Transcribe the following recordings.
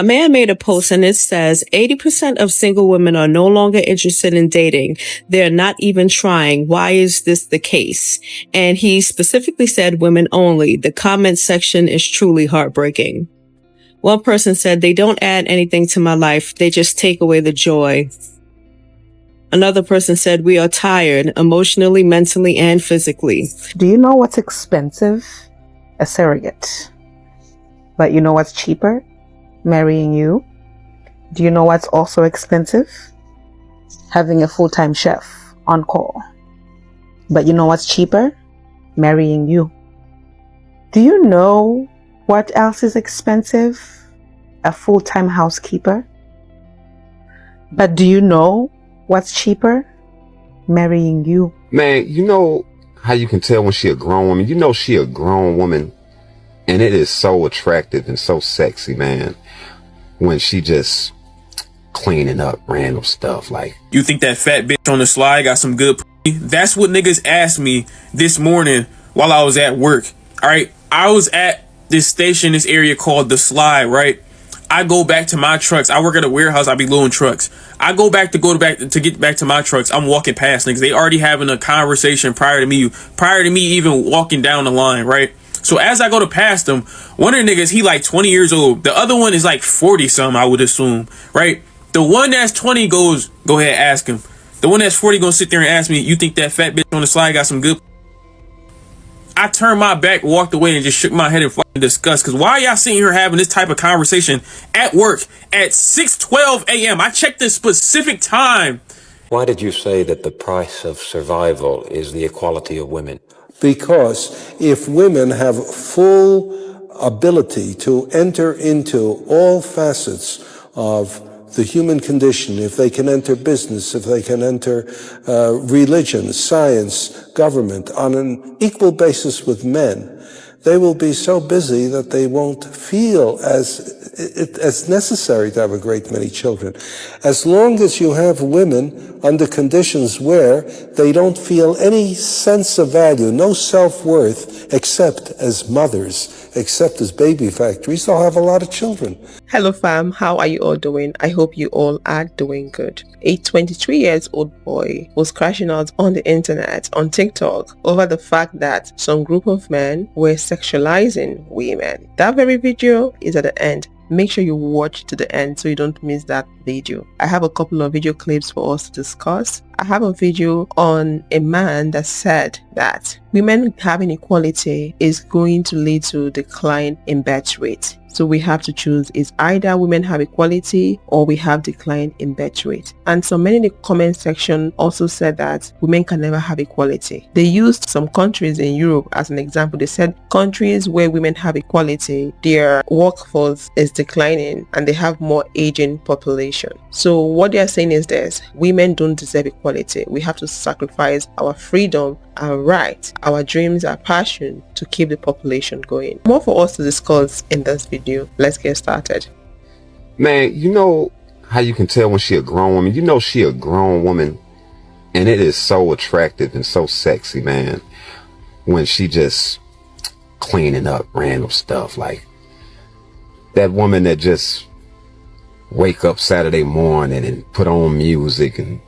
A man made a post and it says 80% of single women are no longer interested in dating. They're not even trying. Why is this the case? And he specifically said women only. The comment section is truly heartbreaking. One person said, they don't add anything to my life. They just take away the joy. Another person said, we are tired emotionally, mentally, and physically. Do you know what's expensive? A surrogate. But you know what's cheaper? Marrying you. Do you know what's also expensive? Having a full-time chef on call. But you know what's cheaper? Marrying you. Do you know what else is expensive? A full-time housekeeper. But do you know what's cheaper? Marrying you. Man, you know how you can tell when she a grown woman? You know she a grown woman, and it is so attractive and so sexy, man, when she just cleaning up random stuff. Like, you think that fat bitch on the slide got some good pussy? That's what niggas asked me this morning while I was at work. All right, I was at this station, this area called the Slide, right? I go back to my trucks. I work at a warehouse. I be loading trucks. I go back to get back to my trucks. I'm walking past niggas. They already having a conversation prior to me even walking down the line, right? So as I go to pass them, one of the niggas, he like 20 years old. The other one is like 40 something, I would assume, right? The one that's 20 goes, go ahead, ask him. The one that's 40 gonna sit there and ask me, you think that fat bitch on the slide got some good? I turned my back, walked away, and just shook my head in fucking disgust. Because why are y'all sitting here having this type of conversation at work at 6:12 a.m.? I checked the specific time. Why did you say that the price of survival is the equality of women? Because if women have full ability to enter into all facets of the human condition, if they can enter business, if they can enter religion, science, government on an equal basis with men, they will be so busy that they won't feel as necessary to have a great many children. As long as you have women under conditions where they don't feel any sense of value, no self-worth, except as mothers, except as baby factories, they'll have a lot of children. Hello fam, how are you all doing? I hope you all are doing good. A 23-year-old boy was crashing out on the internet, on TikTok, over the fact that some group of men were sexualizing women. That very video is at the end. Make sure you watch to the end so you don't miss that video. I have a couple of video clips for us to discuss. I have a video on a man that said that women having equality is going to lead to decline in birth rate. So we have to choose, is either women have equality or we have decline in birth rate. And so many in the comment section also said that women can never have equality. They used some countries in Europe as an example. They said countries where women have equality, their workforce is declining and they have more aging population. So what they are saying is this: women don't deserve equality. We have to sacrifice our freedom, our rights, our dreams, our passion to keep the population going. More for us to discuss in this video. Let's get started. man, you know how you can tell when she a grown woman? You know she a grown woman, and it is so attractive and so sexy, man, when she just cleaning up random stuff. Like that woman that just wake up Saturday morning and put on music and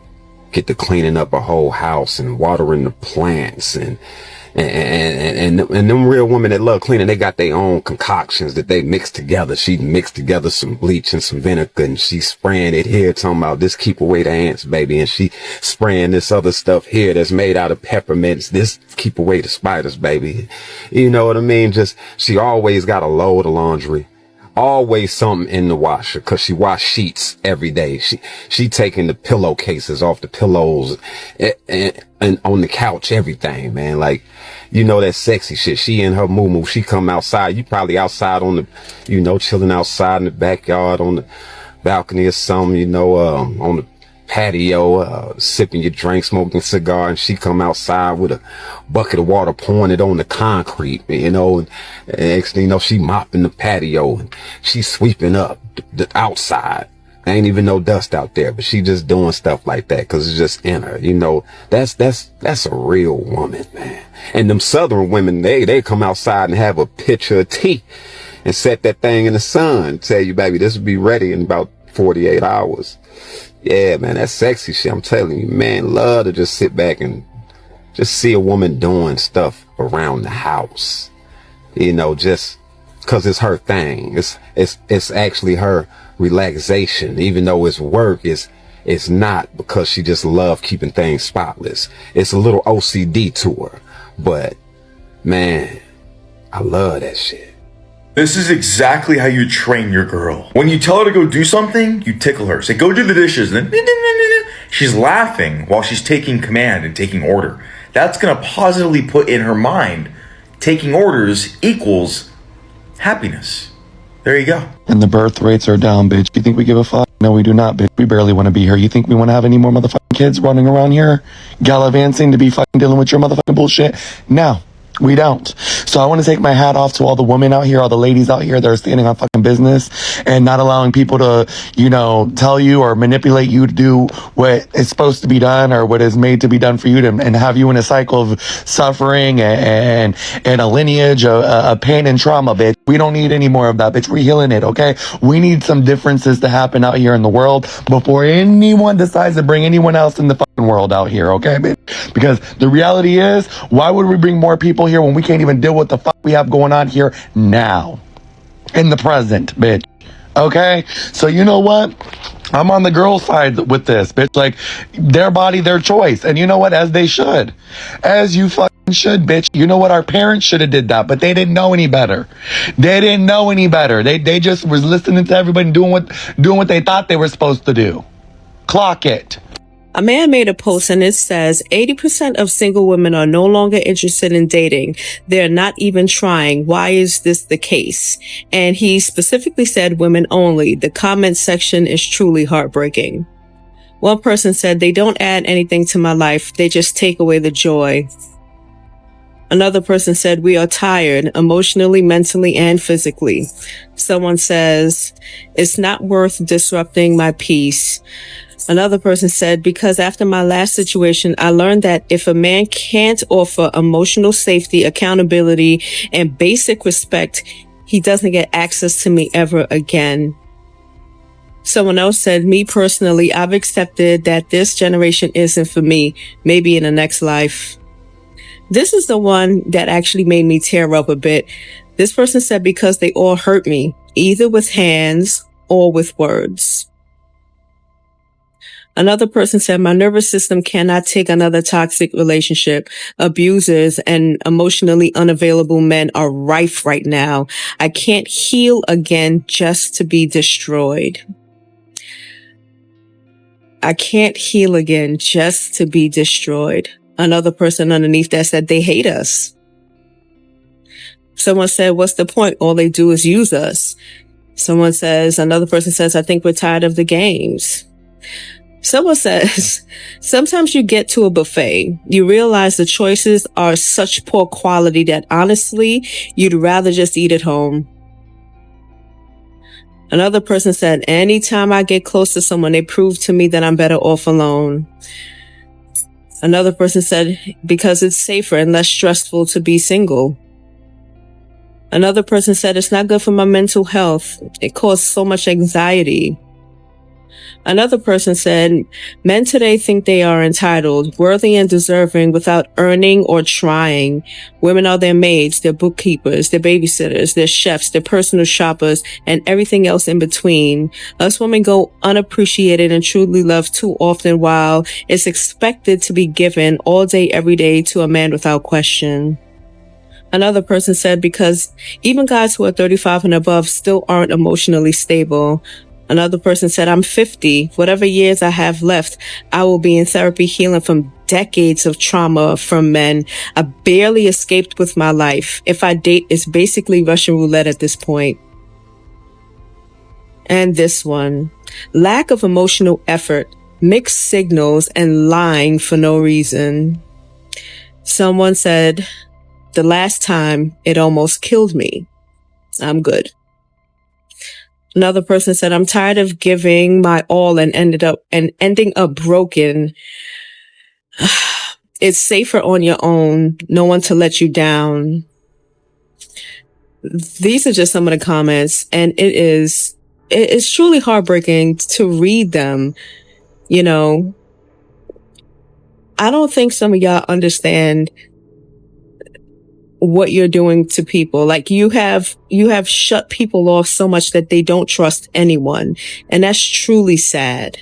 get to cleaning up a whole house and watering the plants and them real women that love cleaning, they got their own concoctions that they mix together. She mixed together some bleach and some vinegar, and she spraying it here, talking about this keep away the ants, baby, and she spraying this other stuff here that's made out of peppermints, this keep away the spiders, baby. You know what I mean? Just, she always got a load of laundry. Always something in the washer, cause she wash sheets every day. She taking the pillowcases off the pillows and on the couch, everything, man. Like, you know, that sexy shit. She in her moo-moo. She come outside. You probably outside on the, you know, chilling outside in the backyard on the balcony or something, you know, on the patio, sipping your drink, smoking a cigar, and she come outside with a bucket of water, pouring it on the concrete, you know, and next thing you know, she mopping the patio and she sweeping up the outside. There ain't even no dust out there, but she just doing stuff like that because it's just in her, you know. That's a real woman, man. And them southern women, they come outside and have a pitcher of tea and set that thing in the sun. Tell you, baby, this will be ready in about 48 hours. Yeah, man, that's sexy shit. I'm telling you, man, love to just sit back and just see a woman doing stuff around the house. You know, just cause it's her thing. It's actually her relaxation. Even though it's work, it's not, because she just love keeping things spotless. It's a little OCD to her, but man, I love that shit. This is exactly how you train your girl. When you tell her to go do something, you tickle her. Say, go do the dishes. And then she's laughing while she's taking command and taking order. That's going to positively put in her mind, taking orders equals happiness. There you go. And the birth rates are down, bitch. You think we give a fuck? No, we do not, bitch. We barely want to be here. You think we want to have any more motherfucking kids running around here gallivanting to be fucking dealing with your motherfucking bullshit? No, we don't. So I want to take my hat off to all the women out here, all the ladies out here that are standing on fucking business and not allowing people to, you know, tell you or manipulate you to do what is supposed to be done or what is made to be done for you to, and have you in a cycle of suffering and a lineage of pain and trauma, bitch. We don't need any more of that, bitch. We're healing it, okay? We need some differences to happen out here in the world before anyone decides to bring anyone else in the fucking world out here, okay, bitch? Because the reality is, why would we bring more people here when we can't even deal with the fuck we have going on here now? In the present, bitch. Okay? So you know what? I'm on the girl's side with this, bitch. Like, their body, their choice. And you know what? As they should. As you fucking should, bitch. You know what? Our parents should have did that, but they didn't know any better. They didn't know any better. They just was listening to everybody and doing what they thought they were supposed to do. Clock it. A man made a post and it says 80% of single women are no longer interested in dating. They're not even trying. Why is this the case? And he specifically said women only. The comment section is truly heartbreaking. One person said, they don't add anything to my life. They just take away the joy. Another person said, we are tired emotionally, mentally, and physically. Someone says, it's not worth disrupting my peace. Another person said, because after my last situation, I learned that if a man can't offer emotional safety, accountability, and basic respect, he doesn't get access to me ever again. Someone else said, me personally, I've accepted that this generation isn't for me, maybe in the next life. This is the one that actually made me tear up a bit. This person said, because they all hurt me, either with hands or with words. Another person said, my nervous system cannot take another toxic relationship. Abusers and emotionally unavailable men are rife right now. I can't heal again just to be destroyed. I can't heal again just to be destroyed. Another person underneath that said, they hate us. Someone said, what's the point? All they do is use us. Another person says, I think we're tired of the games. Someone says, sometimes you get to a buffet, you realize the choices are such poor quality that honestly, you'd rather just eat at home. Another person said, anytime I get close to someone, they prove to me that I'm better off alone. Another person said, because it's safer and less stressful to be single. Another person said, it's not good for my mental health. It causes so much anxiety. Another person said, men today think they are entitled, worthy and deserving without earning or trying. Women are their maids, their bookkeepers, their babysitters, their chefs, their personal shoppers, and everything else in between. Us women go unappreciated and truly loved too often while it's expected to be given all day, every day to a man without question. Another person said, because even guys who are 35 and above still aren't emotionally stable. Another person said, I'm 50. Whatever years I have left, I will be in therapy healing from decades of trauma from men. I barely escaped with my life. If I date, it's basically Russian roulette at this point. And this one, lack of emotional effort, mixed signals, and lying for no reason. Someone said, the last time it almost killed me. I'm good. Another person said, I'm tired of giving my all and ending up broken. It's safer on your own. No one to let you down. these are just some of the comments, and it's truly heartbreaking to read them. You know, I don't think some of y'all understand what you're doing to people. Like you have shut people off so much that they don't trust anyone. And that's truly sad.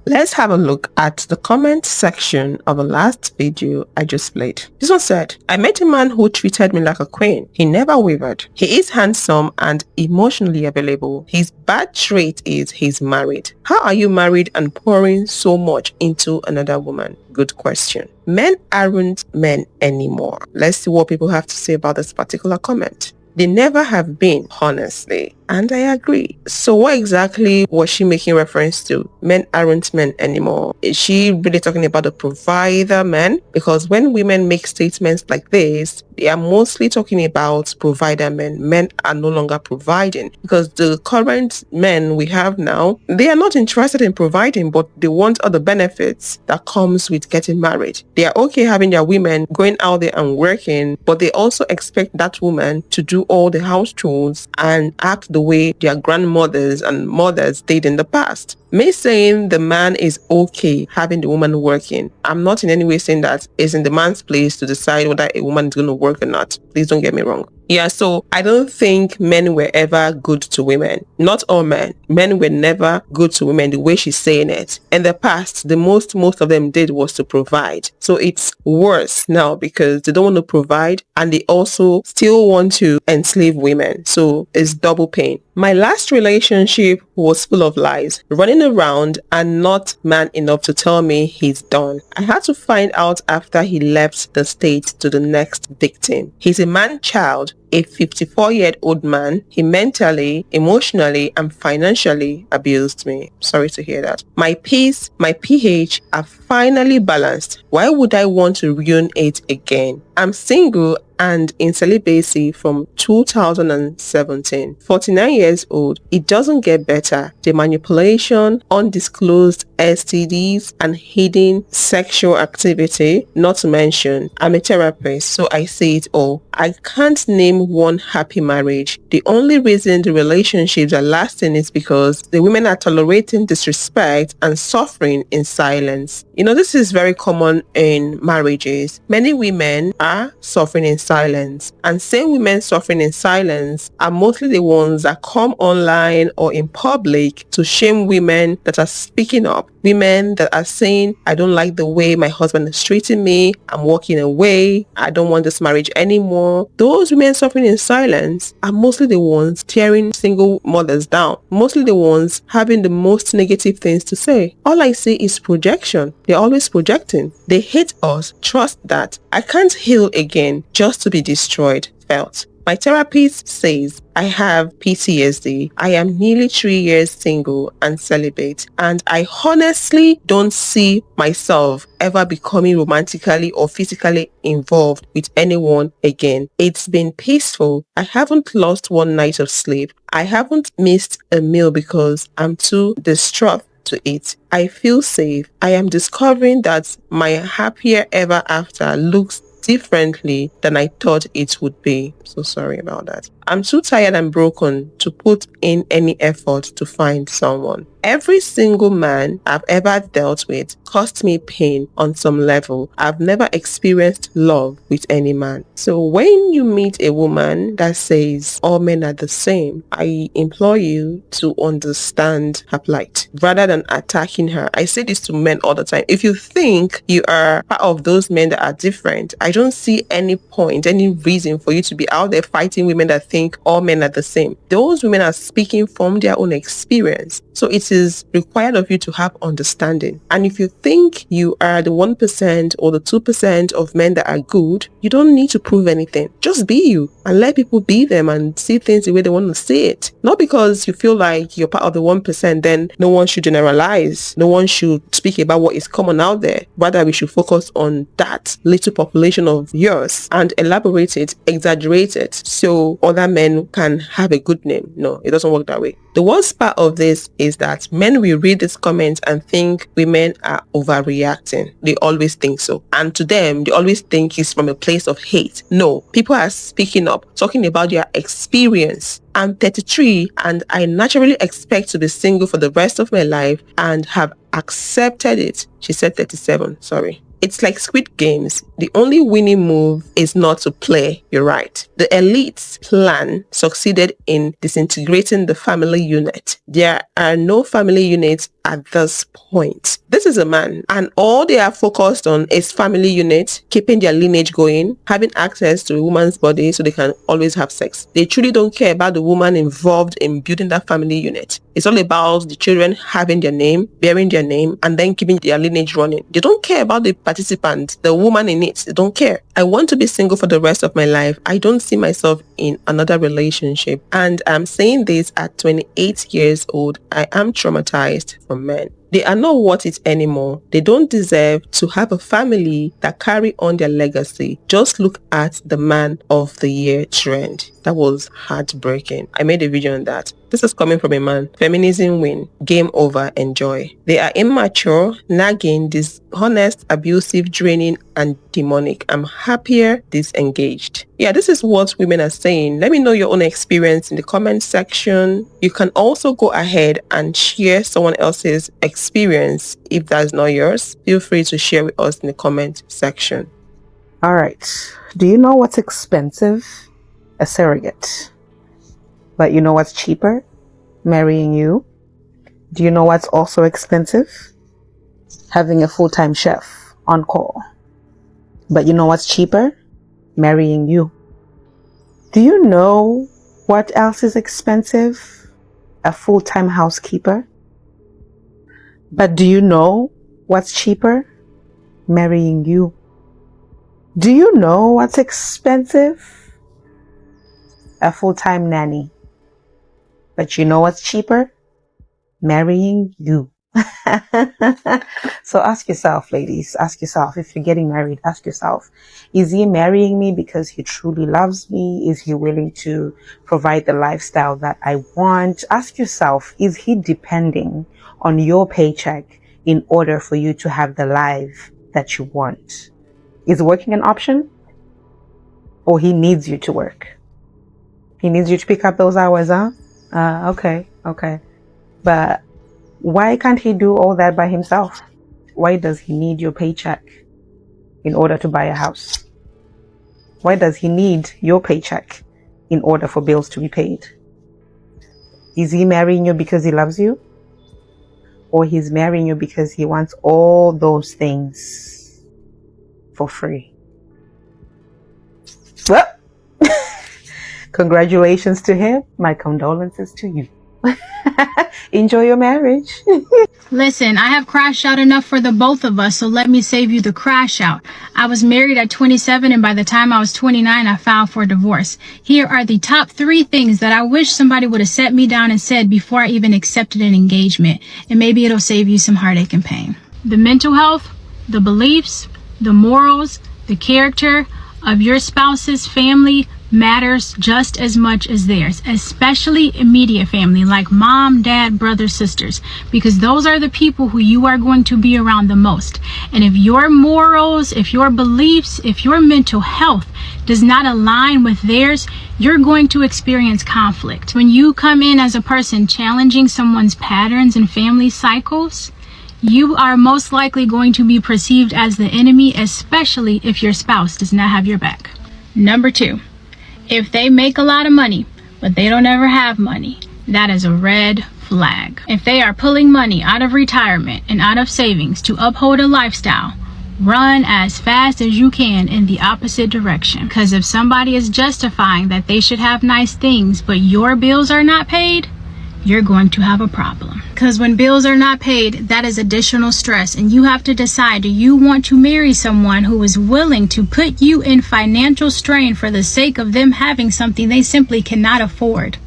Let's have a look at the comment section of the last video I just played. This one said, I met a man who treated me like a queen. He never wavered. He is handsome and emotionally available. His bad trait is he's married. How are you married and pouring so much into another woman? Good question. Men aren't men anymore. Let's see what people have to say about this particular comment. They never have been, honestly. And I agree. So what exactly was she making reference to? Men aren't men anymore. Is she really talking about the provider men? Because when women make statements like this, they are mostly talking about provider men. Men are no longer providing, because the current men we have now, they are not interested in providing, but they want all the benefits that comes with getting married. They are okay having their women going out there and working, but they also expect that woman to do all the house chores and act the way their grandmothers and mothers did in the past. Me saying the man is okay having the woman working, I'm not in any way saying that it's in the man's place to decide whether a woman is going to work or not. Please don't get me wrong. Yeah, so I don't think men were ever good to women. Not all men. Men were never good to women the way she's saying it. In the past, the most of them did was to provide. So it's worse now because they don't want to provide and they also still want to enslave women. So it's double pain. My last relationship was full of lies, running around and not man enough to tell me he's done. I had to find out after he left the state to the next victim. He's a man-child, a 54-year-old man. He mentally, emotionally, and financially abused me. Sorry to hear that. My peace, my pH are finally balanced. Why would I want to ruin it again? I'm single and in celibacy from 2017. 49 years old. It doesn't get better. The manipulation, undisclosed STDs, and hidden sexual activity, not to mention, I'm a therapist, so I see it all. I can't name one happy marriage. The only reason the relationships are lasting is because the women are tolerating disrespect and suffering in silence. You know, this is very common in marriages. Many women are suffering in silence, and same women suffering in silence are mostly the ones that come online or in public to shame women that are speaking up. Women that are saying, I don't like the way my husband is treating me, I'm walking away, I don't want this marriage anymore. Those women suffering in silence are mostly the ones tearing single mothers down, mostly the ones having the most negative things to say. All I say is projection. They're always projecting. They hate us. Trust that. I can't heal again just to be destroyed. Felt. My therapist says I have PTSD. I am nearly 3 years single and celibate, and I honestly don't see myself ever becoming romantically or physically involved with anyone again. It's been peaceful. I haven't lost one night of sleep. I haven't missed a meal because I'm too distraught to eat. I feel safe. I am discovering that my happier ever after looks differently than I thought it would be. So sorry about that. I'm too tired and broken to put in any effort to find someone. Every single man I've ever dealt with caused me pain on some level. I've never experienced love with any man. So when you meet a woman that says all men are the same, I implore you to understand her plight rather than attacking her. I say this to men all the time. If you think you are part of those men that are different, I don't see any point, any reason for you to be out there fighting women that think all men are the same. Those women are speaking from their own experience. So it is required of you to have understanding. And if you think you are the 1% or the 2% of men that are good, you don't need to prove anything. Just be you and let people be them and see things the way they want to see it. Not because you feel like you're part of the 1%, then no one should generalize. No one should speak about what is common out there. Rather, we should focus on that little population of yours and elaborate it, exaggerate it, so other other men can have a good name. No, it doesn't work that way. The worst part of this is that men will read these comments and think women are overreacting. They always think so. And to them, they always think it's from a place of hate. No, people are speaking up, talking about their experience. I'm 33 and I naturally expect to be single for the rest of my life and have accepted it. She said 37, sorry. It's like Squid Games. The only winning move is not to play. You're right. The elite's plan succeeded in disintegrating the family unit. There are no family units at this point. This is a man, and all they are focused on is family unit, keeping their lineage going, having access to a woman's body so they can always have sex. They truly don't care about the woman involved in building that family unit. It's all about the children having their name, bearing their name, and then keeping their lineage running. They don't care about the participant, the woman in it. They don't care. I want to be single for the rest of my life. I don't see myself in another relationship. And I'm saying this at 28 years old. I am traumatized from men. They are not worth it anymore. They don't deserve to have a family that carry on their legacy. Just look at the man of the year trend. That was heartbreaking. I made a video on that. This is coming from a man. Feminism win. Game over. Enjoy. They are immature, nagging, dishonest, abusive, draining, and demonic. I'm happier disengaged. Yeah, this is what women are saying. Let me know your own experience in the comment section. You can also go ahead and share someone else's experience. If that's not yours, feel free to share with us in the comment section. All right. Do you know what's expensive? A surrogate. But you know what's cheaper? Marrying you. Do you know what's also expensive? Having a full-time chef on call. But you know what's cheaper? Marrying you. Do you know what else is expensive? A full-time housekeeper. But do you know what's cheaper? Marrying you. Do you know what's expensive? A full-time nanny. But you know what's cheaper? Marrying you. So ask yourself, ladies, ask yourself, if you're getting married, ask yourself, is he marrying me because he truly loves me? Is he willing to provide the lifestyle that I want? Ask yourself, is he depending on your paycheck in order for you to have the life that you want? Is working an option? Or he needs you to work? He needs you to pick up those hours, huh? Okay. But why can't he do all that by himself? Why does he need your paycheck in order to buy a house? Why does he need your paycheck in order for bills to be paid? Is he marrying you because he loves you? Or he's marrying you because he wants all those things for free? Well, congratulations to him. My condolences to you. Enjoy your marriage. Listen, I have crashed out enough for the both of us, so let me save you the crash out. I was married at 27, and by the time I was 29, I filed for divorce. Here are the top 3 things that I wish somebody would have set me down and said before I even accepted an engagement, and maybe it'll save you some heartache and pain. The mental health, the beliefs, the morals, the character of your spouse's family matters just as much as theirs, especially immediate family like mom, dad, brothers, sisters, because those are the people who you are going to be around the most. And if your morals, if your beliefs, if your mental health does not align with theirs, you're going to experience conflict. When you come in as a person challenging someone's patterns and family cycles, you are most likely going to be perceived as the enemy, especially if your spouse does not have your back. Number 2, if they make a lot of money, but they don't ever have money, that is a red flag. If they are pulling money out of retirement and out of savings to uphold a lifestyle, run as fast as you can in the opposite direction. Because if somebody is justifying that they should have nice things, but your bills are not paid, you're going to have a problem. Because when bills are not paid, that is additional stress, and you have to decide, do you want to marry someone who is willing to put you in financial strain for the sake of them having something they simply cannot afford?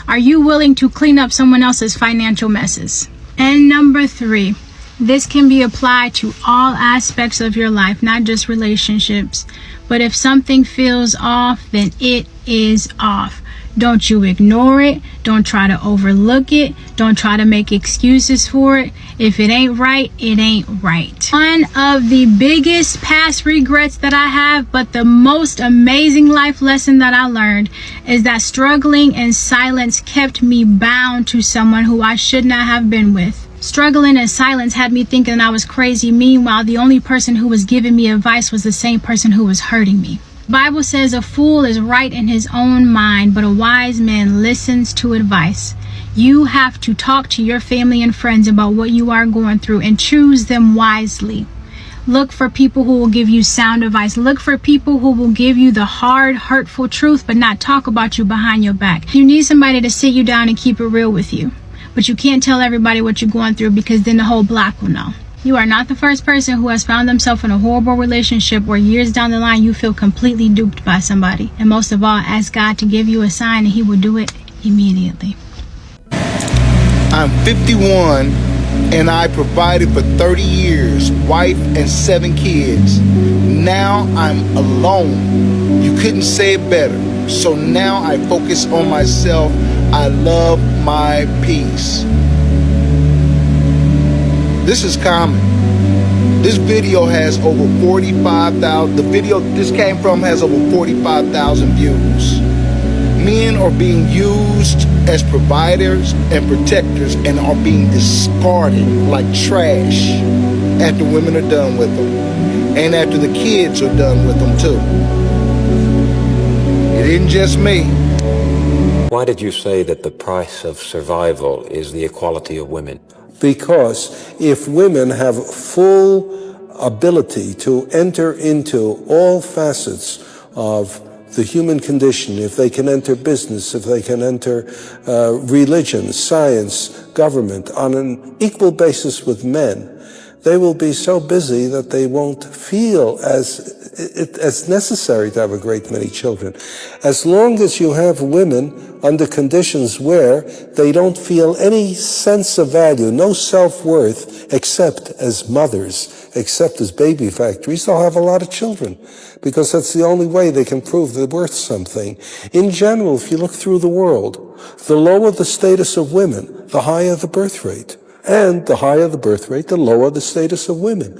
Are you willing to clean up someone else's financial messes? And number 3, this can be applied to all aspects of your life, not just relationships. But if something feels off, then it is off. Don't you ignore it. Don't try to overlook it. Don't try to make excuses for it. If it ain't right, it ain't right. One of the biggest past regrets that I have, but the most amazing life lesson that I learned, is that struggling in silence kept me bound to someone who I should not have been with. Struggling in silence had me thinking I was crazy. Meanwhile, the only person who was giving me advice was the same person who was hurting me. The Bible says a fool is right in his own mind, but a wise man listens to advice. You have to talk to your family and friends about what you are going through and choose them wisely. Look for people who will give you sound advice. Look for people who will give you the hard, hurtful truth, but not talk about you behind your back. You need somebody to sit you down and keep it real with you. But you can't tell everybody what you're going through, because then the whole block will know. You are not the first person who has found themselves in a horrible relationship where years down the line you feel completely duped by somebody. And most of all, ask God to give you a sign and he will do it immediately. I'm 51 and I provided for 30 years, wife and 7 kids. Now I'm alone. You couldn't say it better. So now I focus on myself. I love my peace. This is common. This video has over 45,000. The video this came from has over 45,000 views. Men are being used as providers and protectors and are being discarded like trash after women are done with them and after the kids are done with them too. It isn't just me. Why did you say that the price of survival is the equality of women? Because if women have full ability to enter into all facets of the human condition, if they can enter business, if they can enter religion, science, government on an equal basis with men, they will be so busy that they won't feel as necessary to have a great many children. As long as you have women under conditions where they don't feel any sense of value, no self-worth, except as mothers, except as baby factories, they'll have a lot of children, because that's the only way they can prove they're worth something. In general, if you look through the world, the lower the status of women, the higher the birth rate. And the higher the birth rate, the lower the status of women.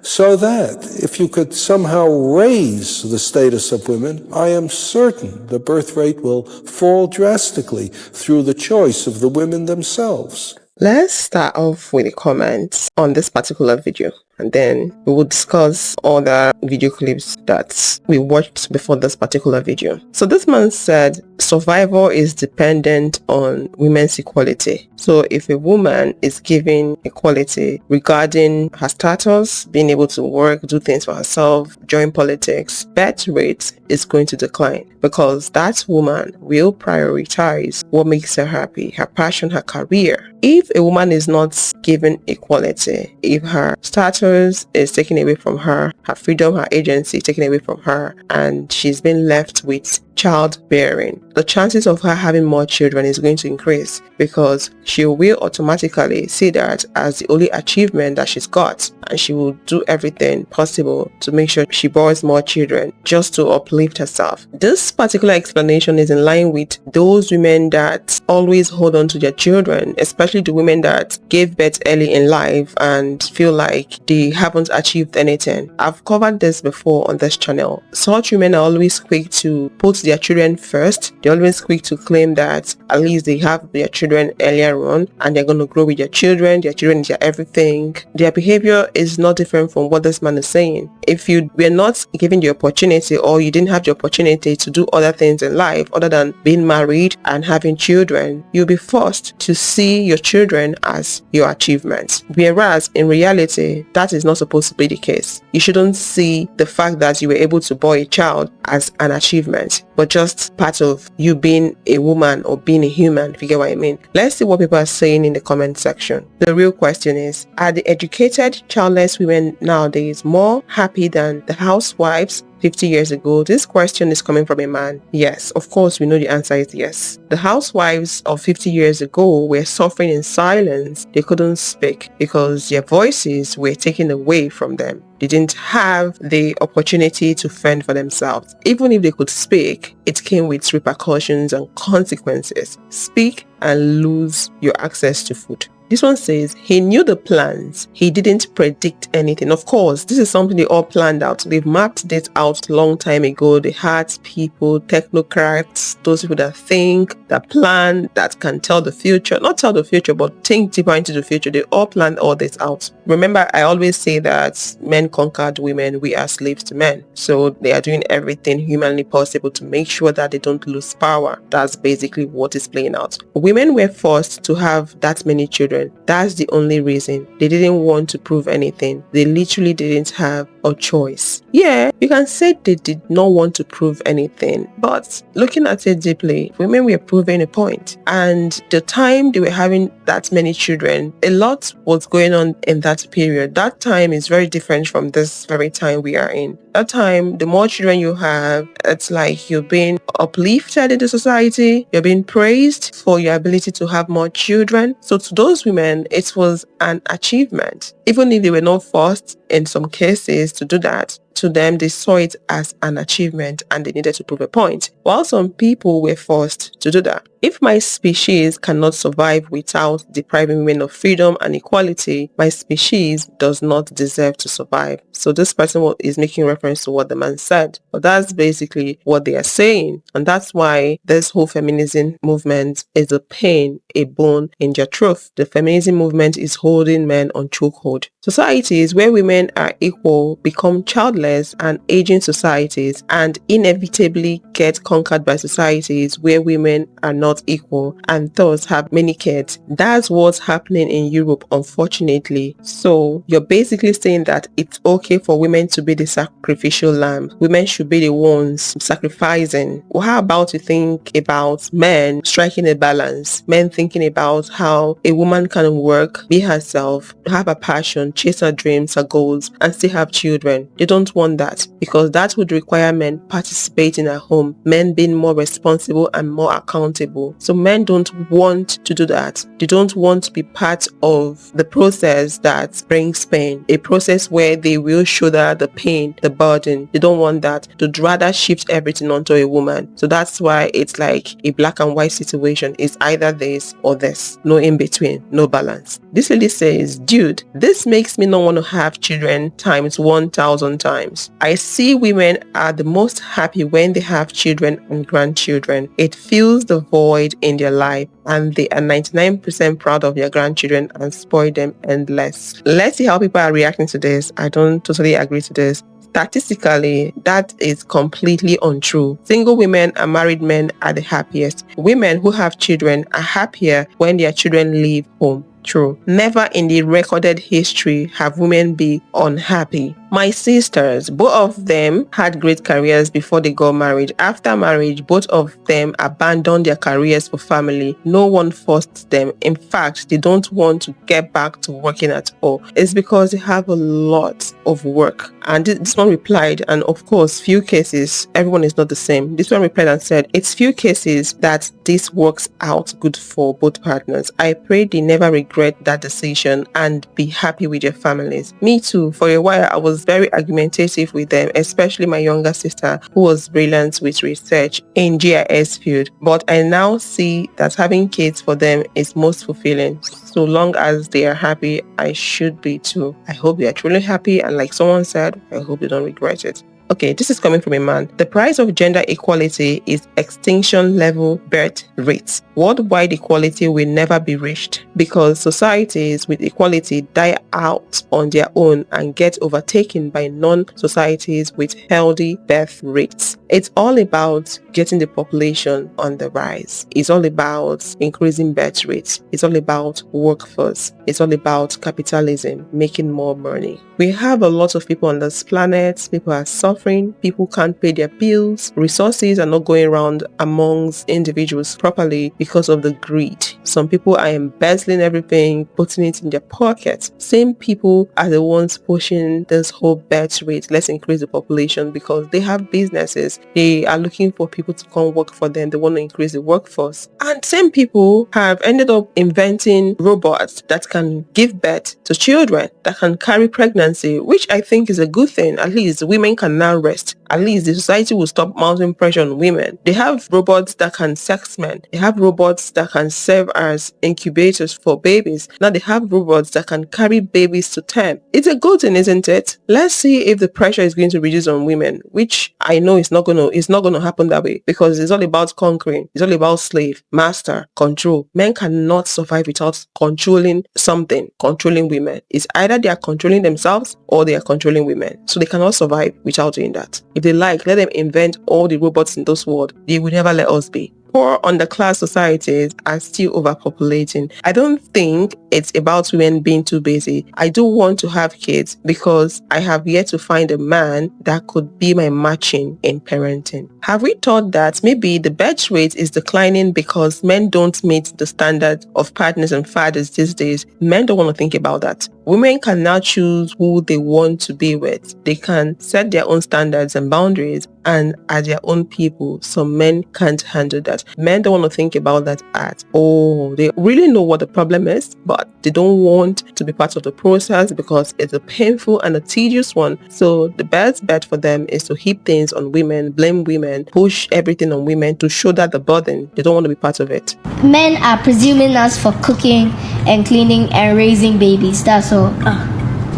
So that if you could somehow raise the status of women, I am certain the birth rate will fall drastically through the choice of the women themselves. Let's start off with the comments on this particular video, and then we will discuss other video clips that we watched before this particular video. So this man said survival is dependent on women's equality. So if a woman is given equality regarding her status, being able to work, do things for herself, join politics, birth rate is going to decline, because that woman will prioritize what makes her happy, her passion, her career. If a woman is not given equality, if her status is taken away from her, her freedom, her agency taken away from her, and she's been left with childbearing, the chances of her having more children is going to increase, because she will automatically see that as the only achievement that she's got, and she will do everything possible to make sure she borns more children just to uplift herself. This particular explanation is in line with those women that always hold on to their children, especially the women that gave birth early in life and feel like they haven't achieved anything. I've covered this before on this channel. Such women are always quick to put their children first. They're always quick to claim that at least they have their children earlier on and they're going to grow with their children is their everything. Their behavior is not different from what this man is saying. If you were not given the opportunity, or you didn't have the opportunity to do other things in life other than being married and having children, you'll be forced to see your children as your achievements. Whereas in reality, that is not supposed to be the case. You shouldn't see the fact that you were able to bear a child as an achievement, but just part of you being a woman or being a human, if you get what I mean. Let's see what people are saying in the comment section. The real question is, are the educated childless women nowadays more happy than the housewives 50 years ago? This question is coming from a man. Yes, of course, we know the answer is yes. The housewives of 50 years ago were suffering in silence. They couldn't speak because their voices were taken away from them. They didn't have the opportunity to fend for themselves. Even if they could speak, it came with repercussions and consequences. Speak and lose your access to food. This one says, he knew the plans. He didn't predict anything. Of course, this is something they all planned out. They've mapped this out long time ago. They had people, technocrats, those people that think, that plan, that can tell the future. Not tell the future, but think deeper into the future. They all planned all this out. Remember, I always say that men conquered women. We are slaves to men. So they are doing everything humanly possible to make sure that they don't lose power. That's basically what is playing out. Women were forced to have that many children. That's the only reason. They didn't want to prove anything. They literally didn't have a choice. Yeah, you can say they did not want to prove anything, but looking at it deeply, women were proving a point. And the time they were having that many children, a lot was going on in that period. That time is very different from this very time we are in. That time, the more children you have, it's like you're being uplifted in the society. You're being praised for your ability to have more children. So to those women, it was an achievement. Even if they were not forced in some cases to do that, to them, they saw it as an achievement and they needed to prove a point, while some people were forced to do that. If my species cannot survive without depriving women of freedom and equality, my species does not deserve to survive. So this person is making reference to what the man said, but that's basically what they are saying. And that's why this whole feminism movement is a pain, a bone in their truth. The feminism movement is holding men on chokehold. Societies where women are equal become childless and aging societies, and inevitably get conquered by societies where women are not equal and thus have many kids. That's what's happening in Europe, unfortunately. So you're basically saying that it's okay for women to be the sacrificial lamb. Women should be the ones sacrificing. Well, how about you think about men striking a balance? Men thinking about how a woman can work, be herself, have a passion, chase her dreams, her goals, and still have children. They don't want that because that would require men participating at home, men being more responsible and more accountable. So men don't want to do that. They don't want to be part of the process that brings pain, a process where they will shoulder the pain, the burden. They don't want that. They'd rather shift everything onto a woman. So that's why it's like a black and white situation. It's either this or this. No in between, no balance. This lady says, dude, this makes me not want to have children times 1,000 times. I see women are the most happy when they have children and grandchildren. It fills the void in their life and they are 99% proud of their grandchildren and spoil them endless. Let's see how people are reacting to this. I don't totally agree to this. Statistically, that is completely untrue. Single women and married men are the happiest. Women who have children are happier when their children leave home. True. Never in the recorded history have women been unhappy. My sisters, both of them had great careers before they got married. After marriage, both of them abandoned their careers for family. No one forced them. In fact, they don't want to get back to working at all. It's because they have a lot of work. And this one replied, and of course, few cases, everyone is not the same. This one replied and said, it's few cases that this works out good for both partners. I pray they never regret that decision and be happy with their families. Me too. For a while, I was very argumentative with them, especially my younger sister who was brilliant with research in GIS field. But I now see that having kids for them is most fulfilling. So long as they are happy, I should be too. I hope they are truly happy, and like someone said, I hope they don't regret it. Okay, this is coming from a man. The price of gender equality is extinction level birth rates. Worldwide equality will never be reached because societies with equality die out on their own and get overtaken by non-societies with healthy birth rates. It's all about getting the population on the rise. It's all about increasing birth rates. It's all about workforce. It's all about capitalism, making more money. We have a lot of people on this planet. People are suffering. suffering, people can't pay their bills, resources are not going around amongst individuals properly because of the greed. Some people are embezzling everything, putting it in their pockets. Same people are the ones pushing this whole birth rate, let's increase the population, because they have businesses. They are looking for people to come work for them. They want to increase the workforce. And same people have ended up inventing robots that can give birth to children, that can carry pregnancy, which I think is a good thing. At least women can now rest. At least the society will stop mounting pressure on women. They have robots that can sex men. They have robots that can serve as incubators for babies. Now they have robots that can carry babies to term. It's a good thing, isn't it? Let's see if the pressure is going to reduce on women, which I know it's not gonna happen that way, because it's all about conquering. It's all about slave, master, control. Men cannot survive without controlling something, controlling women. It's either they are controlling themselves or they are controlling women. So they cannot survive without doing that. If they like, let them invent all the robots in this world. They will never let us be. Poor underclass societies are still overpopulating. I don't think it's about women being too busy. I do want to have kids because I have yet to find a man that could be my matching in parenting. Have we thought that maybe the birth rate is declining because men don't meet the standard of partners and fathers these days? Men don't want to think about that. Women can now choose who they want to be with. They can set their own standards and boundaries and are their own people. Some men can't handle that. Men don't want to think about that at all. They really know what the problem is, but they don't want to be part of the process because it's a painful and a tedious one. So the best bet for them is to heap things on women, blame women, push everything on women to shoulder the burden. They don't want to be part of it. Men are presuming us for cooking and cleaning and raising babies. That's all.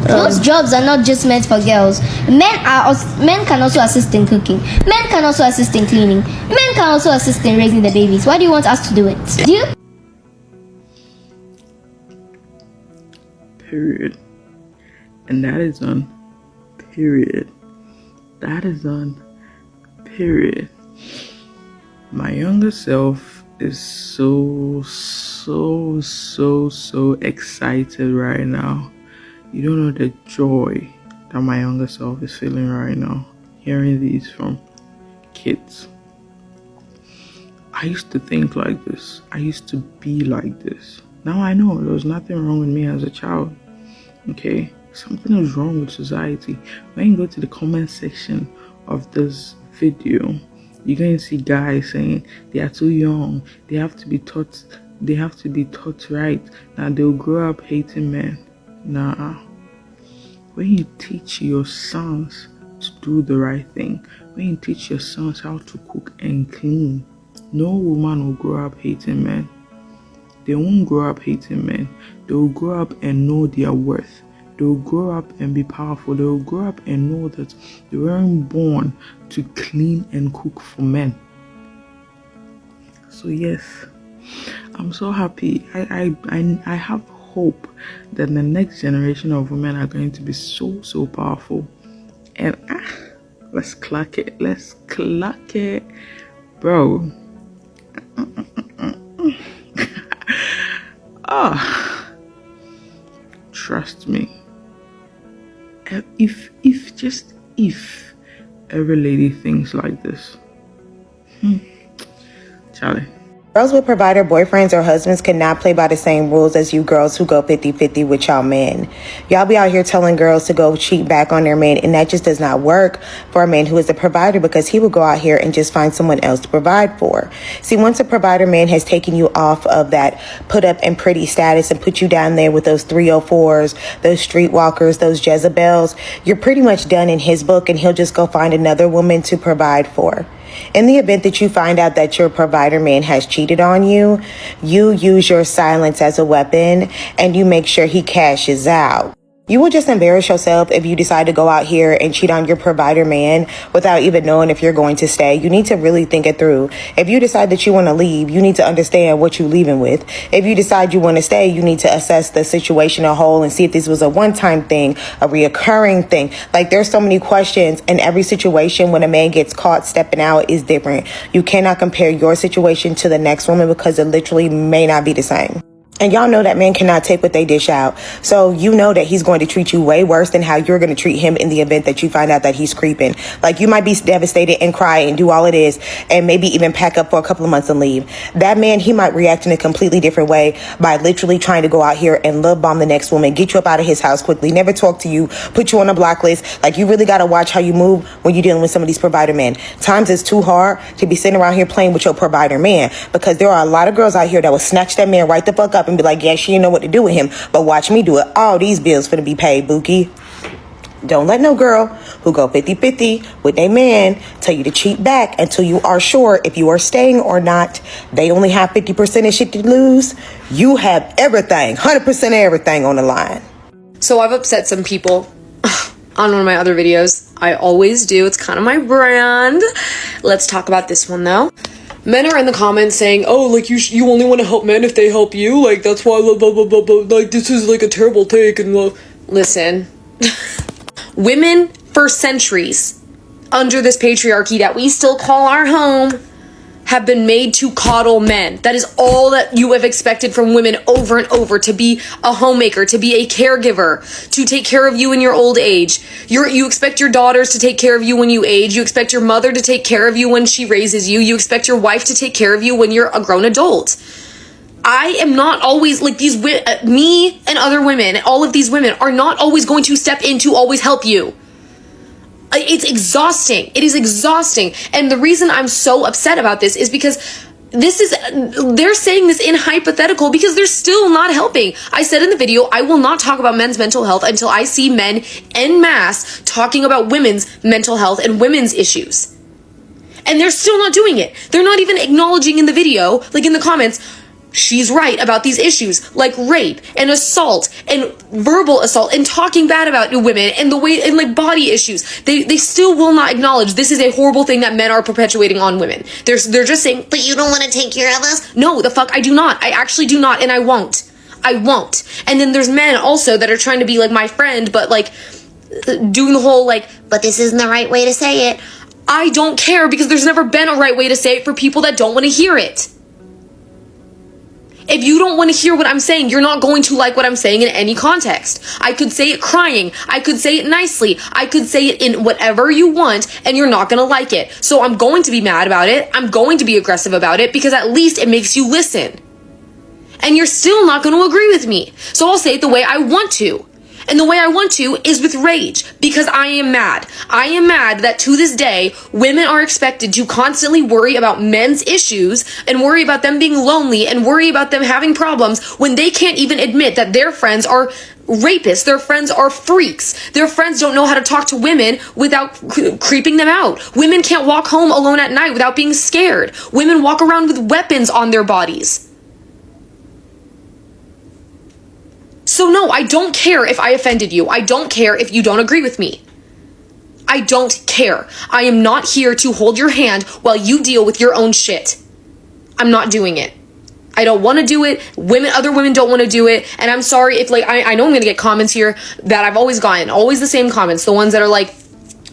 Those jobs are not just meant for girls. Men can also assist in cooking. Men can also assist in cleaning. Men can also assist in raising the babies. Why do you want us to do it? Do you? Period. And that is on period. That is on period. My younger self is so excited right now. You don't know the joy that my younger self is feeling right now, hearing these from kids. I used to think like this. I used to be like this. Now I know there was nothing wrong with me as a child. Okay? Something is wrong with society. When you go to the comment section of this video, you're going to see guys saying they are too young. They have to be taught right. Now they'll grow up hating men. Nah. When you teach your sons to do the right thing, when you teach your sons how to cook and clean, no woman will grow up hating men. They won't grow up hating men. They will grow up and know their worth. They will grow up and be powerful. They will grow up and know that they weren't born to clean and cook for men. So yes, I'm so happy. I have hope that the next generation of women are going to be so powerful. And let's clock it. Let's clock it, bro. Trust me. If every lady thinks like this, Charlie. Girls with provider boyfriends or husbands cannot play by the same rules as you girls who go 50-50 with y'all men. Y'all be out here telling girls to go cheat back on their men, and that just does not work for a man who is a provider, because he will go out here and just find someone else to provide for. See, once a provider man has taken you off of that put up and pretty status and put you down there with those 304s, those streetwalkers, those Jezebels, you're pretty much done in his book, and he'll just go find another woman to provide for. In the event that you find out that your provider man has cheated on you, you use your silence as a weapon and you make sure he cashes out. You will just embarrass yourself if you decide to go out here and cheat on your provider man without even knowing if you're going to stay. You need to really think it through. If you decide that you want to leave, you need to understand what you're leaving with. If you decide you want to stay, you need to assess the situation as a whole and see if this was a one-time thing, a reoccurring thing. Like, there's so many questions, and every situation when a man gets caught stepping out is different. You cannot compare your situation to the next woman because it literally may not be the same. And y'all know that men cannot take what they dish out. So you know that he's going to treat you way worse than how you're going to treat him in the event that you find out that he's creeping. Like, you might be devastated and cry and do all it is and maybe even pack up for a couple of months and leave. That man, he might react in a completely different way by literally trying to go out here and love bomb the next woman, get you up out of his house quickly, never talk to you, put you on a block list. Like, you really got to watch how you move when you're dealing with some of these provider men. Times it's too hard to be sitting around here playing with your provider man, because there are a lot of girls out here that will snatch that man right the fuck up and be like, yeah, she didn't know what to do with him, but watch me do it. All these bills finna be paid, Bookie. Don't let no girl who go 50-50 with a man tell you to cheat back until you are sure if you are staying or not. They only have 50% of shit to lose. You have everything, 100% of everything on the line. So I've upset some people on one of my other videos. I always do. It's kind of my brand. Let's talk about this one though. Men are in the comments saying, oh, like, you only want to help men if they help you. Like, that's why, blah, blah, blah, blah, blah. Like, this is, like, a terrible take. And, listen. Women, for centuries, under this patriarchy that we still call our home, have been made to coddle men. That is all that you have expected from women over and over, to be a homemaker, to be a caregiver, to take care of you in your old age. You expect your daughters to take care of you when you age. You expect your mother to take care of you when she raises you. You expect your wife to take care of you when you're a grown adult. I am not always, like, these me and other women, all of these women are not always going to step in to always help you. It's exhausting. It is exhausting. And the reason I'm so upset about this is because they're saying this in hypothetical because they're still not helping. I said in the video, I will not talk about men's mental health until I see men en masse talking about women's mental health and women's issues. And they're still not doing it. They're not even acknowledging in the video, like in the comments, she's right about these issues like rape and assault and verbal assault and talking bad about women and the way, and like body issues. They still will not acknowledge this is a horrible thing that men are perpetuating on women. They're just saying, but you don't want to take care of us? No, the fuck I do not. I actually do not, and I won't. And then there's men also that are trying to be like my friend, but like doing the whole like, but this isn't the right way to say it. I don't care, because there's never been a right way to say it for people that don't want to hear it. If you don't want to hear what I'm saying, you're not going to like what I'm saying in any context. I could say it crying. I could say it nicely. I could say it in whatever you want, and you're not going to like it. So I'm going to be mad about it. I'm going to be aggressive about it, because at least it makes you listen. And you're still not going to agree with me. So I'll say it the way I want to. And the way I want to is with rage, because I am mad. I am mad that to this day, women are expected to constantly worry about men's issues and worry about them being lonely and worry about them having problems when they can't even admit that their friends are rapists, their friends are freaks, their friends don't know how to talk to women without creeping them out. Women can't walk home alone at night without being scared. Women walk around with weapons on their bodies. So no, I don't care if I offended you. I don't care if you don't agree with me. I don't care. I am not here to hold your hand while you deal with your own shit. I'm not doing it. I don't want to do it. Other women don't want to do it. And I'm sorry if, like, I know I'm going to get comments here that I've always gotten. Always the same comments. The ones that are like,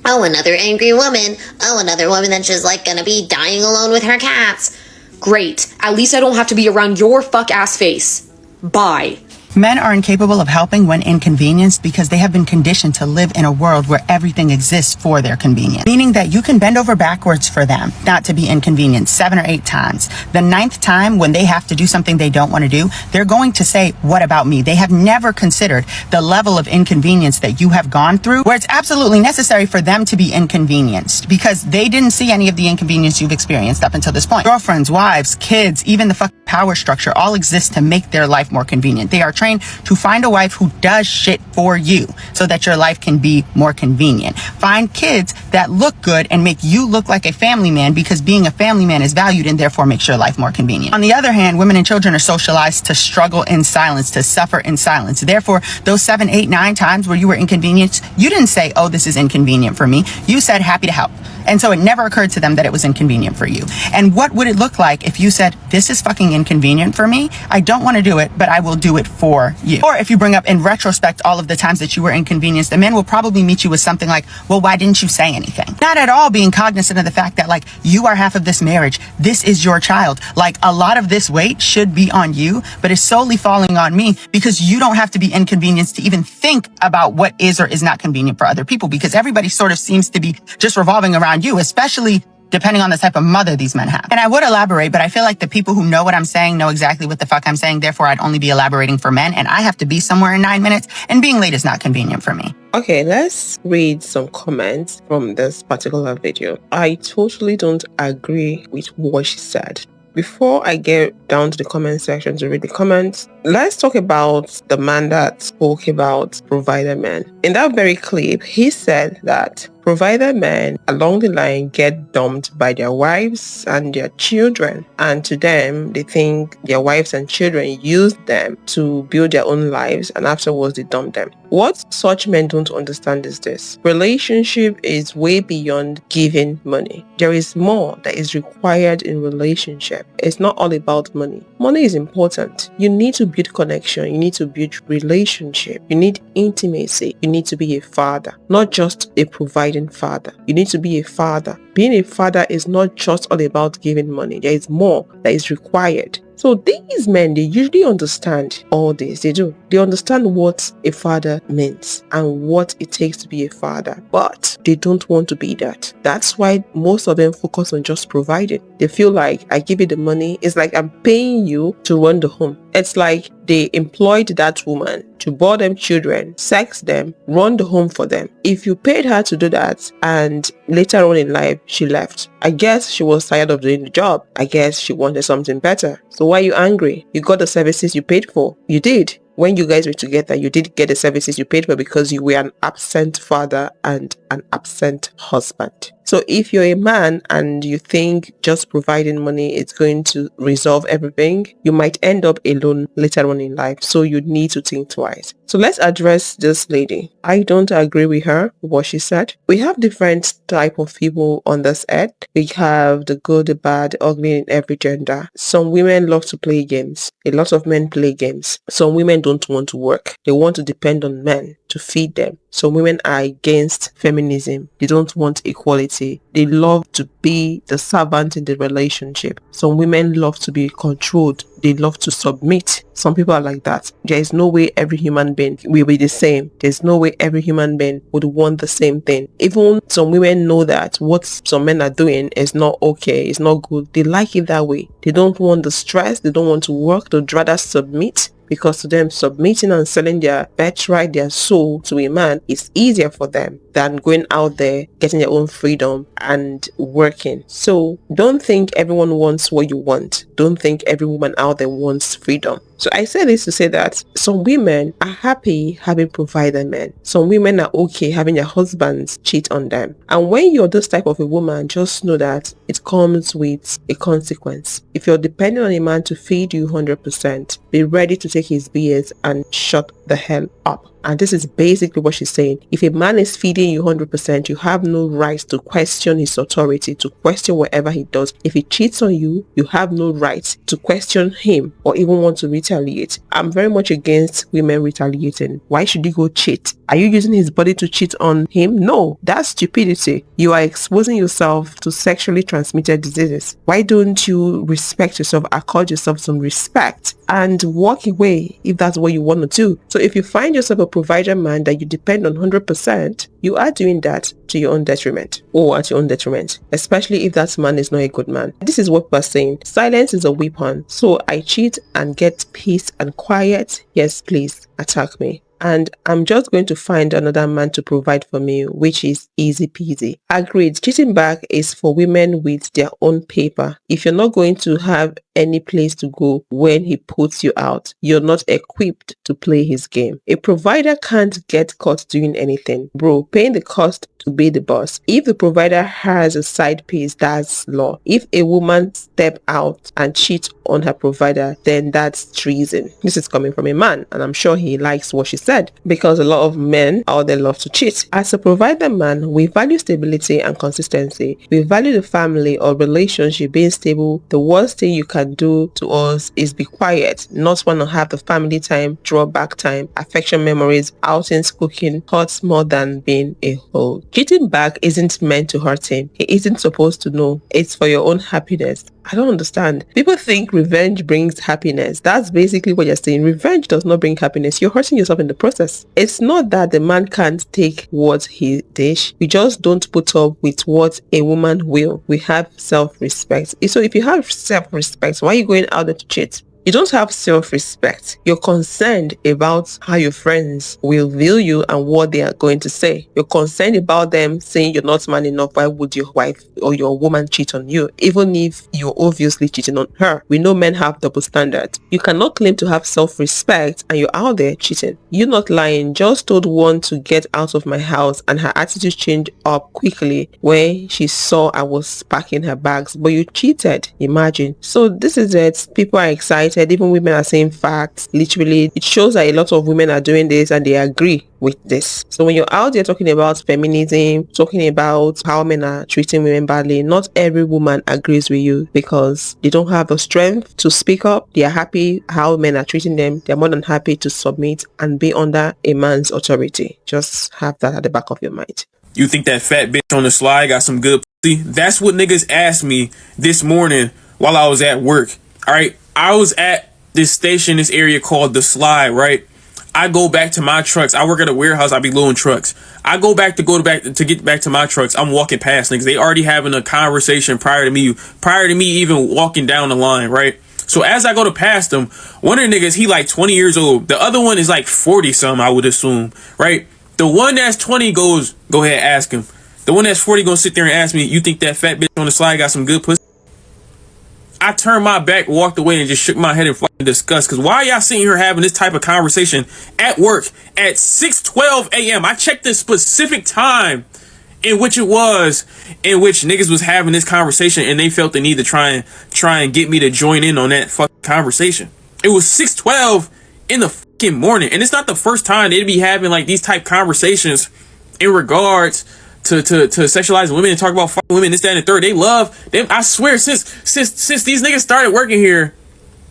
oh, another angry woman. Oh, another woman that's just, like, going to be dying alone with her cats. Great. At least I don't have to be around your fuck-ass face. Bye. Men are incapable of helping when inconvenienced because they have been conditioned to live in a world where everything exists for their convenience. Meaning that you can bend over backwards for them not to be inconvenienced 7 or 8 times. The 9th time, when they have to do something they don't want to do, they're going to say, what about me? They have never considered the level of inconvenience that you have gone through, where it's absolutely necessary for them to be inconvenienced because they didn't see any of the inconvenience you've experienced up until this point. Girlfriends, wives, kids, even the fucking power structure all exist to make their life more convenient. They are trained to find a wife who does shit for you so that your life can be more convenient. Find kids that look good and make you look like a family man, because being a family man is valued and therefore makes your life more convenient. On the other hand, women and children are socialized to struggle in silence, to suffer in silence. Therefore, those 7, 8, 9 times where you were inconvenienced, you didn't say, oh, this is inconvenient for me. You said, happy to help. And so it never occurred to them that it was inconvenient for you. And what would it look like if you said, this is fucking inconvenient for me? I don't want to do it, but I will do it for for you. Or if you bring up in retrospect all of the times that you were inconvenienced, the man will probably meet you with something like, well, why didn't you say anything? Not at all being cognizant of the fact that, like, you are half of this marriage. This is your child. Like, a lot of this weight should be on you, but it's solely falling on me because you don't have to be inconvenienced to even think about what is or is not convenient for other people, because everybody sort of seems to be just revolving around you, especially depending on the type of mother these men have. And I would elaborate, but I feel like the people who know what I'm saying know exactly what the fuck I'm saying. Therefore, I'd only be elaborating for men, and I have to be somewhere in 9 minutes, and being late is not convenient for me. Okay, let's read some comments from this particular video. I totally don't agree with what she said. Before I get down to the comment section to read the comments, let's talk about the man that spoke about provider men. In that very clip, he said that provider men along the line get dumped by their wives and their children, and to them they think their wives and children use them to build their own lives, and afterwards they dump them. What such men don't understand is this: relationship is way beyond giving money. There is more that is required in relationship. It's not all about money. Money is important. You need to build connection. You need to build relationship. You need intimacy. You need to be a father, not just a providing father. You need to be a father. Being a father is not just all about giving money. There is more that is required. So these men, they usually understand all this. They do. They understand what a father means and what it takes to be a father, but they don't want to be that. That's why most of them focus on just providing. They feel like, I give you the money. It's like I'm paying you to run the home. It's like they employed that woman to board them children, sex them, run the home for them. If you paid her to do that and later on in life she left, I guess she was tired of doing the job. I guess she wanted something better. So why are you angry? You got the services you paid for. You did. When you guys were together, you did get the services you paid for because you were an absent father and an absent husband. So if you're a man and you think just providing money is going to resolve everything, you might end up alone later on in life. So you need to think twice. So let's address this lady. I don't agree with her, what she said. We have different type of people on this earth. We have the good, the bad, the ugly in every gender. Some women love to play games. A lot of men play games. Some women don't want to work. They want to depend on men to feed them. Some women are against feminism. They don't want equality. They love to be the servant in the relationship. Some women love to be controlled. They love to submit. Some people are like that. There is no way every human being will be the same. There's no way every human being would want the same thing. Even some women know that what some men are doing is not okay, it's not good. They like it that way. They don't want the stress. They don't want to work. They'd rather submit, because to them, submitting and selling their birthright, their soul to a man is easier for them than going out there, getting their own freedom and working. So don't think everyone wants what you want. Don't think every woman out there wants freedom. So I say this to say that some women are happy having provider men. Some women are okay having their husbands cheat on them. And when you're this type of a woman, just know that it comes with a consequence. If you're depending on a man to feed you 100%, be ready to take his BS and shut the hell up. And this is basically what she's saying. If a man is feeding you 100%, you have no right to question his authority, to question whatever he does. If he cheats on you, you have no right to question him or even want to retaliate. I'm very much against women retaliating. Why should you go cheat? Are you using his body to cheat on him? No, that's stupidity. You are exposing yourself to sexually transmitted diseases. Why don't you respect yourself, accord yourself some respect and walk away if that's what you want to do? So if you find yourself a provider man that you depend on 100%, you are doing that to your own detriment or at your own detriment, especially if that man is not a good man. This is what we're saying. Silence is a weapon. So I cheat and get peace and quiet. Yes, please attack me. And I'm just going to find another man to provide for me, which is easy peasy. Agreed. Cheating back is for women with their own paper. If you're not going to have any place to go when he puts you out, you're not equipped to play his game. A provider can't get caught doing anything. Bro, paying the cost to be the boss. If the provider has a side piece, that's law. If a woman step out and cheat on her provider, then that's treason. This is coming from a man, and I'm sure he likes what she said, because a lot of men out there love to cheat. As a provider man, we value stability and consistency. We value the family or relationship being stable. The worst thing you can can do to us is be quiet, not want to have the family time, draw back time, affection memories, outings, cooking, hurts more than being a whole. Cheating back isn't meant to hurt him. He isn't supposed to know. It's for your own happiness. I don't understand. People think revenge brings happiness. That's basically what you're saying. Revenge does not bring happiness. You're hurting yourself in the process. It's not that the man can't take what he dish. We just don't put up with what a woman will. We have self-respect. So if you have self-respect, why are you going out there to cheat? You don't have self-respect. You're concerned about how your friends will view you and what they are going to say. You're concerned about them saying you're not man enough. Why would your wife or your woman cheat on you? Even if you're obviously cheating on her. We know men have double standards. You cannot claim to have self-respect and you're out there cheating. You're not lying. Just told one to get out of my house and her attitude changed up quickly when she saw I was packing her bags. But you cheated. Imagine. So this is it. People are excited. Even women are saying facts. Literally, it shows that a lot of women are doing this and they agree with this. So when you're out there talking about feminism, talking about how men are treating women badly, not every woman agrees with you because they don't have the strength to speak up. They are happy how men are treating them. They're more than happy to submit and be under a man's authority. Just have that at the back of your mind. You think that fat bitch on the slide got some good pussy? That's what niggas asked me this morning while I was at work. All right. I was at this station, this area called the Slide, right? I go back to my trucks. I work at a warehouse. I be loading trucks. I go back to get back to my trucks. I'm walking past niggas. They already having a conversation prior to me even walking down the line, right? So as I go to pass them, one of the niggas, he like 20 years old. The other one is like 40 something, I would assume, right? The one that's 20 goes, go ahead, ask him. The one that's 40 gonna sit there and ask me, you think that fat bitch on the slide got some good pussy? I turned my back, walked away, and just shook my head in fucking disgust. Because why are y'all sitting here having this type of conversation at work at 6:12 a.m.? I checked the specific time in which niggas was having this conversation, and they felt the need to try and get me to join in on that fucking conversation. It was 6:12 in the fucking morning, and it's not the first time they'd be having like these type conversations in regards to sexualize women and talk about fucking women, this, that, and the third. They love them. I swear, since these niggas started working here,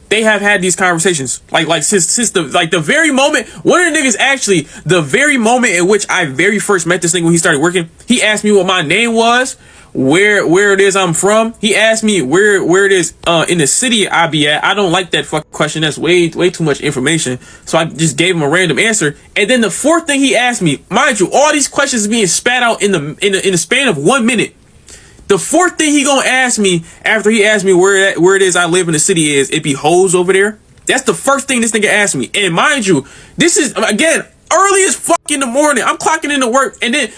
they have had these conversations. Since the very moment, one of the niggas actually, the very moment in which I very first met this nigga when he started working, he asked me what my name was, where it is I'm from. He asked me where it is in the city I be at. I don't like that fucking question. That's way too much information. So I just gave him a random answer. And then the fourth thing he asked me, mind you, all these questions being spat out in the span of 1 minute. The fourth thing he gonna ask me after he asked me where it is I live in the city is, it be hoes over there. That's the first thing this nigga asked me. And mind you, this is again early as fuck in the morning. I'm clocking into work, and then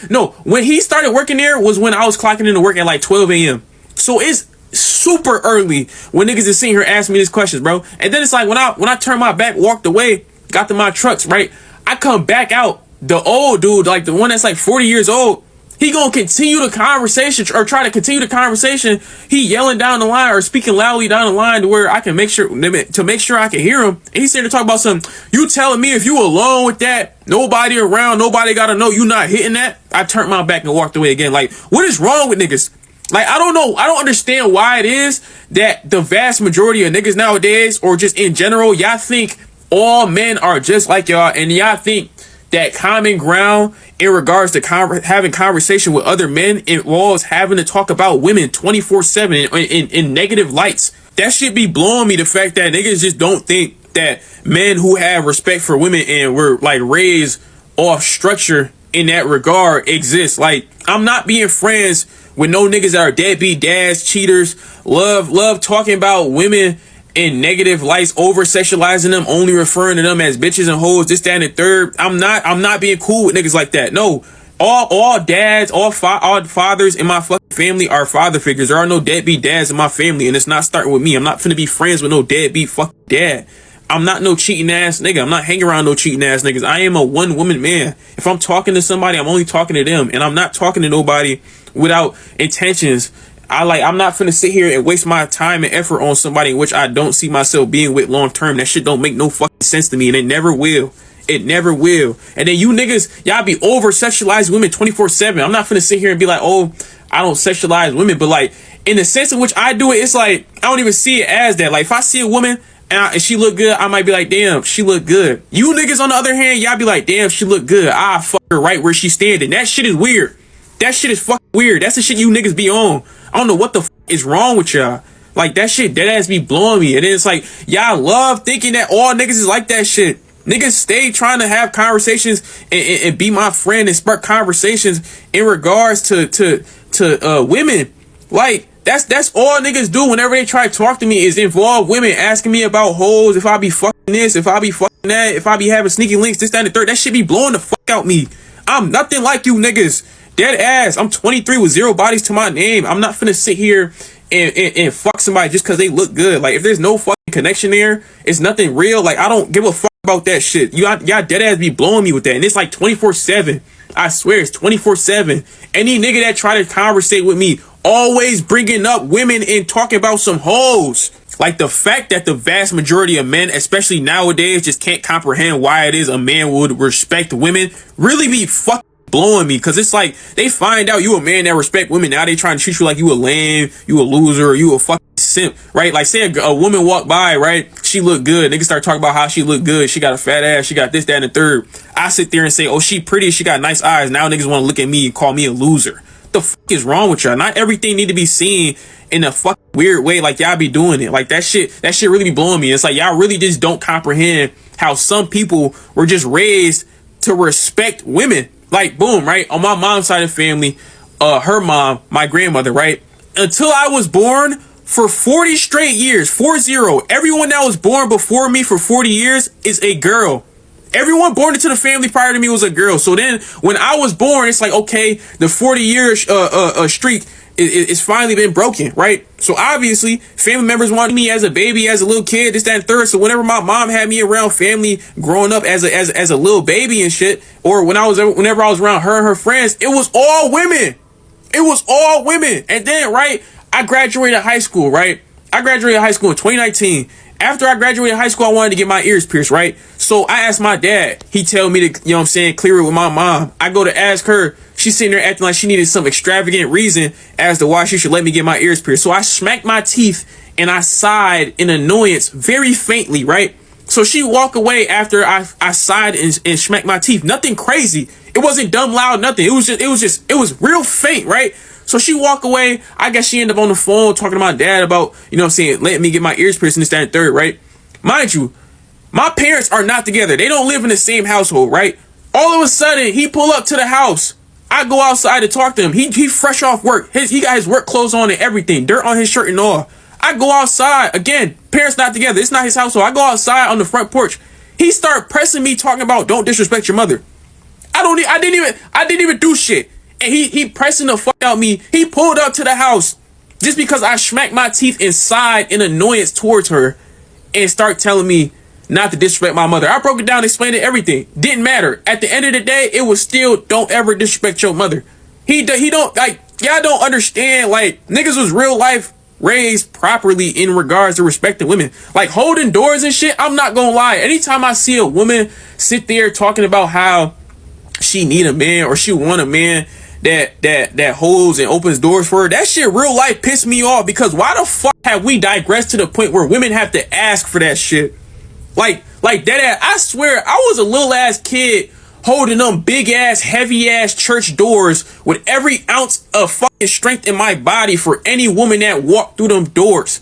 when he started working there was when I was clocking into work at like 12 a.m. So it's super early when niggas is sitting here asking me these questions, bro. And then it's like when I turned my back, walked away, got to my trucks, right? I come back out. The old dude, like the one that's like 40 years old, he gonna continue the conversation or try to continue the conversation. He yelling down the line or speaking loudly down the line to where I can make sure I can hear him. And he's sitting there talking about something. You telling me if you alone with that, nobody around, nobody gotta know you not hitting that? I turned my back and walked away again. Like, what is wrong with niggas? Like, I don't know. I don't understand why it is that the vast majority of niggas nowadays, or just in general, y'all think all men are just like y'all, and y'all think that common ground in regards to having conversation with other men involves having to talk about women 24/7 in negative lights. That shit be blowing me, the fact that niggas just don't think that men who have respect for women and were like raised off structure in that regard exist. Like, I'm not being friends with no niggas that are deadbeat dads, cheaters, love talking about women in negative lights, over sexualizing them, only referring to them as bitches and hoes, this, that, and the third. I'm not being cool with niggas like that. No, all dads, all fathers in my fucking family are father figures. There are no deadbeat dads in my family, and it's not starting with me. I'm not finna be friends with no deadbeat fucking dad. I'm not no cheating ass nigga. I'm not hanging around no cheating ass niggas. I am a one woman man. If I'm talking to somebody, I'm only talking to them, and I'm not talking to nobody without intentions. I'm not finna sit here and waste my time and effort on somebody in which I don't see myself being with long term. That shit don't make no fucking sense to me, and it never will. It never will. And then you niggas, y'all be over sexualizing women 24/7. I'm not finna sit here and be like, oh, I don't sexualize women, but like in the sense in which I do it, it's like I don't even see it as that. Like if I see a woman and she look good, I might be like, damn, she look good. You niggas on the other hand, y'all be like, damn, she look good. I fuck her right where she standing. That shit is weird. That shit is fucking weird. That's the shit you niggas be on. I don't know what the fuck is wrong with y'all. Like that shit dead ass be blowing me. And then it's like y'all love thinking that all niggas is like that shit. Niggas stay trying to have conversations and be my friend and spark conversations in regards to women. Like that's all niggas do whenever they try to talk to me is involve women, asking me about hoes, if I be fucking this, if I be fucking that, if I be having sneaky links, this, that, and the third. That shit be blowing the fuck out me. I'm nothing like you niggas. Dead ass. I'm 23 with 0 bodies to my name. I'm not finna sit here and fuck somebody just because they look good. Like if there's no fucking connection there, it's nothing real. Like I don't give a fuck about that shit. Y'all dead ass be blowing me with that. And it's like 24/7. I swear it's 24/7. Any nigga that try to conversate with me always bringing up women and talking about some hoes. Like the fact that the vast majority of men, especially nowadays, just can't comprehend why it is a man would respect women really be fucking blowing me. Cause it's like they find out you a man that respect women, now they trying to treat you like you a lame, you a loser, or you a fucking simp, right? Like say a woman walk by, right, she look good, niggas start talking about how she look good, she got a fat ass, she got this, that, and the third. I sit there and say, oh, she pretty, she got nice eyes. Now niggas want to look at me and call me a loser. The fuck is wrong with y'all? Not everything need to be seen in a fucking weird way like y'all be doing it. Like that shit really be blowing me. It's like y'all really just don't comprehend how some people were just raised to respect women. Like boom, right? On my mom's side of the family, her mom, my grandmother, right? Until I was born, for 40 straight years, 40, everyone that was born before me for 40 years is a girl. Everyone born into the family prior to me was a girl. So then when I was born, it's like, okay, the 40-year streak is finally been broken, right? So obviously family members wanted me as a baby, as a little kid, this, that, and third. So whenever my mom had me around family growing up as a little baby and shit, or whenever I was around her and her friends, it was all women. It was all women. And then, right, I graduated high school, right? I graduated high school in 2019. After I graduated high school, I wanted to get my ears pierced, right? So I asked my dad. He tell me to, you know what I'm saying, clear it with my mom. I go to ask her. She's sitting there acting like she needed some extravagant reason as to why she should let me get my ears pierced. So I smacked my teeth and I sighed in annoyance very faintly, right? So she walked away after I sighed and smacked my teeth. Nothing crazy. It wasn't dumb loud, nothing. It was real faint, right? So she walked away. I guess she ended up on the phone talking to my dad about, you know what I'm saying, letting me get my ears pierced and this, that, and third, right? Mind you, my parents are not together. They don't live in the same household, right? All of a sudden, he pull up to the house. I go outside to talk to him. He fresh off work. He got his work clothes on and everything. Dirt on his shirt and all. I go outside. Again, parents not together. It's not his household. I go outside on the front porch. He start pressing me talking about don't disrespect your mother. I didn't even do shit. And he pressing the fuck out me. He pulled up to the house just because I smacked my teeth inside in annoyance towards her and start telling me not to disrespect my mother. I broke it down, explained it, everything. Didn't matter. At the end of the day, it was still don't ever disrespect your mother. He don't, like, y'all don't understand, like, niggas was real life raised properly in regards to respecting women. Like holding doors and shit, I'm not gonna lie. Anytime I see a woman sit there talking about how she need a man or she want a man that holds and opens doors for her, that shit real life pissed me off, because why the fuck have we digressed to the point where women have to ask for that shit? Like that ass, I swear I was a little ass kid holding them big ass heavy ass church doors with every ounce of fucking strength in my body for any woman that walked through them doors.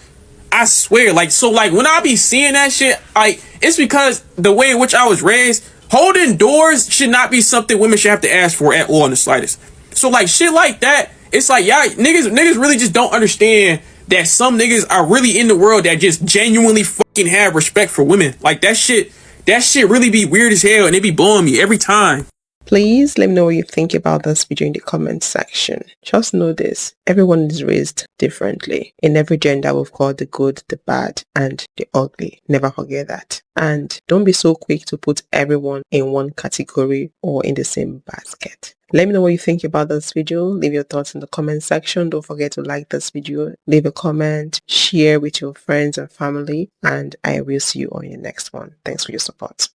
I swear, like, so like when I be seeing that shit, like, it's because the way in which I was raised, holding doors should not be something women should have to ask for at all in the slightest. So like shit like that, it's like y'all niggas really just don't understand that some niggas are really in the world that just genuinely fucking have respect for women. Like that shit really be weird as hell, and it be blowing me every time. Please let me know what you think about this video in the comment section. Just know this, everyone is raised differently. In every gender, we've got the good, the bad, and the ugly. Never forget that. And don't be so quick to put everyone in one category or in the same basket. Let me know what you think about this video. Leave your thoughts in the comment section. Don't forget to like this video, leave a comment, share with your friends and family, and I will see you on your next one. Thanks for your support.